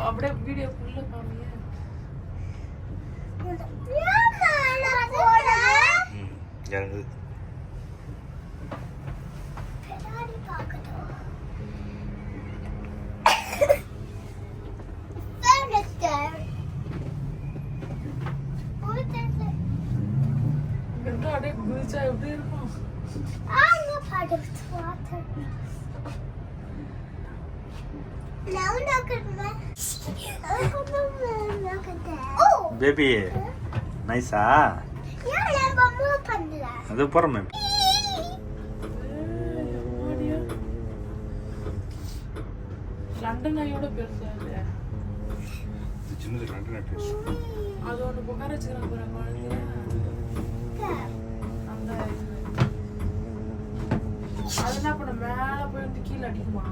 அப்படியே வீடியோ ஃபுல்லா காமிங்க. இறங்குது. அப்படியே குதிச்சா எப்படி இருக்கும்? பேபி நைஸா? அது போறோம் மேம். லண்டன் ஐயோட பெருசா இல்லையா? சின்னது லண்டன் ஐ பெருசு. அது ஒன்று புகார வச்சுக்கிறாங்க குழந்தைங்க. அந்த அது என்ன பண்ண மேலே போய் வந்து கீழே அடிக்குமா?